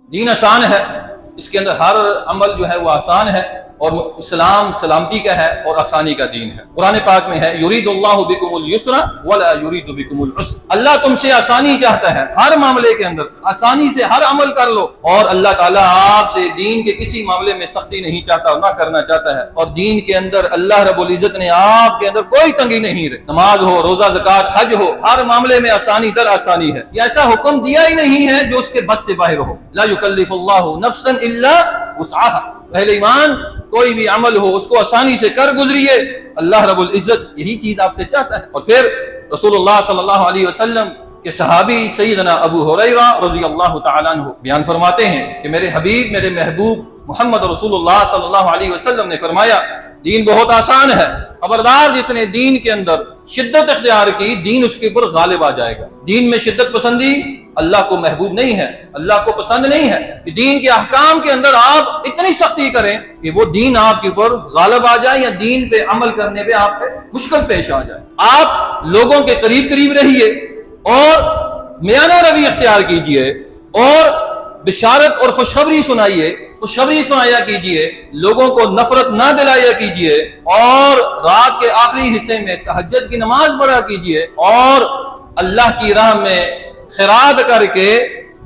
دین آسان ہے، اس کے اندر ہر عمل جو ہے وہ آسان ہے، اور اسلام سلامتی کا ہے اور آسانی کا دین ہے۔ قرآن پاک میں ہے یرید اللہ بکم اليسر ولا یرید بکم العسر، اللہ تم سے آسانی چاہتا ہے، ہر معاملے کے اندر آسانی سے ہر عمل کر لو، اور اللہ تعالیٰ آپ سے دین کے کسی معاملے میں سختی نہیں چاہتا اور نہ کرنا چاہتا ہے، اور دین کے اندر اللہ رب العزت نے آپ کے اندر کوئی تنگی نہیں رکھی، نماز ہو، روزہ، زکوٰۃ، حج ہو، ہر معاملے میں آسانی در آسانی ہے۔ یہ ایسا حکم دیا ہی نہیں ہے جو اس کے بس سے باہر ہو، لا یکلف اللہ نفسا الا وسعها، اہل ایمان کوئی بھی عمل ہو اس کو آسانی سے کر گزریے، اللہ رب العزت یہی چیز آپ سے چاہتا ہے۔ اور پھر رسول اللہ صلی اللہ علیہ وسلم کے صحابی سیدنا ابو ہریرہ رضی اللہ تعالیٰ عنہ بیان فرماتے ہیں کہ میرے حبیب، میرے محبوب محمد رسول اللہ صلی اللہ علیہ وسلم نے فرمایا دین بہت آسان ہے، خبردار جس نے دین کے اندر شدت اختیار کی دین اس کے اوپر غالب آ جائے گا۔ دین میں شدت پسندی اللہ کو محبوب نہیں ہے، اللہ کو پسند نہیں ہے کہ دین کے احکام کے اندر آپ اتنی سختی کریں کہ وہ دین آپ کے اوپر غالب آ جائے یا دین پہ عمل کرنے پہ آپ پہ مشکل پیش آ جائے۔ آپ لوگوں کے قریب قریب رہیے اور میانہ روی اختیار کیجئے اور بشارت اور خوشخبری سنائیے، خوشخبری سنایا کیجئے، لوگوں کو نفرت نہ دلایا کیجئے، اور رات کے آخری حصے میں تہجد کی نماز پڑھا کیجئے، اور اللہ کی راہ میں خیرات کر کے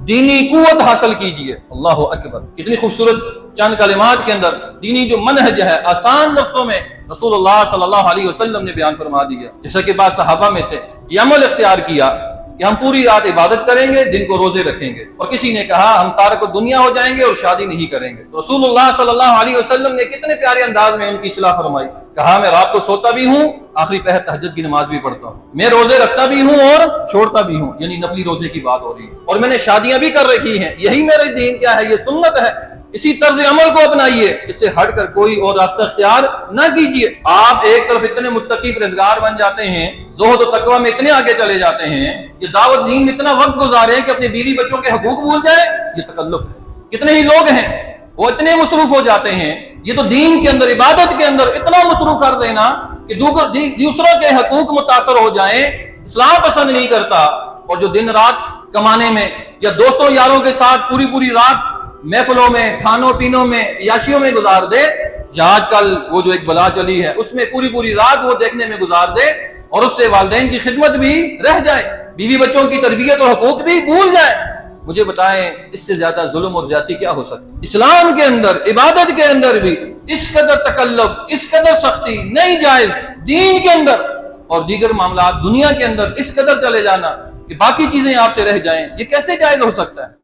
دینی قوت حاصل کیجئے۔ اللہ اکبر، کتنی خوبصورت چند کلمات کے اندر دینی جو منہج ہے آسان لفظوں میں رسول اللہ صلی اللہ علیہ وسلم نے بیان فرما دیا۔ جیسا کہ بعض صحابہ میں سے یہ عمل اختیار کیا کہ ہم پوری رات عبادت کریں گے، دن کو روزے رکھیں گے، اور کسی نے کہا ہم تارک دنیا ہو جائیں گے اور شادی نہیں کریں گے۔ تو رسول اللہ صلی اللہ علیہ وسلم نے کتنے پیارے انداز میں ان کی اصلاح فرمائی، کہا میں رات کو سوتا بھی ہوں، آخری پہر تہجد کی نماز بھی پڑھتا ہوں، میں روزے رکھتا بھی ہوں اور چھوڑتا بھی ہوں، یعنی نفلی روزے کی بات ہو رہی ہے، اور میں نے شادیاں بھی کر رکھی ہیں، یہی میرے دین کیا ہے، یہ سنت ہے، اسی طرز عمل کو اپنائیے، اس سے ہٹ کر کوئی اور راستہ اختیار نہ کیجیے۔ آپ ایک طرف اتنے متقی پرہیزگار بن جاتے ہیں، زہد و تقوی میں اتنے آگے چلے جاتے ہیں، یہ دعوت دین میں اتنا وقت گزارے کہ اپنے بیوی بچوں کے حقوق بھول جائیں، یہ تکلف ہے۔ کتنے ہی لوگ ہیں وہ اتنے مصروف ہو جاتے ہیں، یہ تو دین کے اندر عبادت کے اندر اتنا مصروف کر دینا کہ دوسروں کے حقوق متاثر ہو جائیں، اسلام پسند نہیں کرتا، اور جو دن رات کمانے میں یا دوستوں یاروں کے ساتھ پوری رات محفلوں میں، کھانوں پینوں میں، عیاشیوں میں گزار دے، یا آج کل وہ جو ایک بلا چلی ہے اس میں پوری رات وہ دیکھنے میں گزار دے، اور اس سے والدین کی خدمت بھی رہ جائے، بیوی بچوں کی تربیت اور حقوق بھی بھول جائے، مجھے بتائیں اس سے زیادہ ظلم اور زیادتی کیا ہو سکتی؟ اسلام کے اندر، عبادت کے اندر بھی اس قدر تکلف، اس قدر سختی نہیں جائز، دین کے اندر اور دیگر معاملات دنیا کے اندر اس قدر چلے جانا کہ باقی چیزیں آپ سے رہ جائیں، یہ کیسے جائز ہو سکتا ہے؟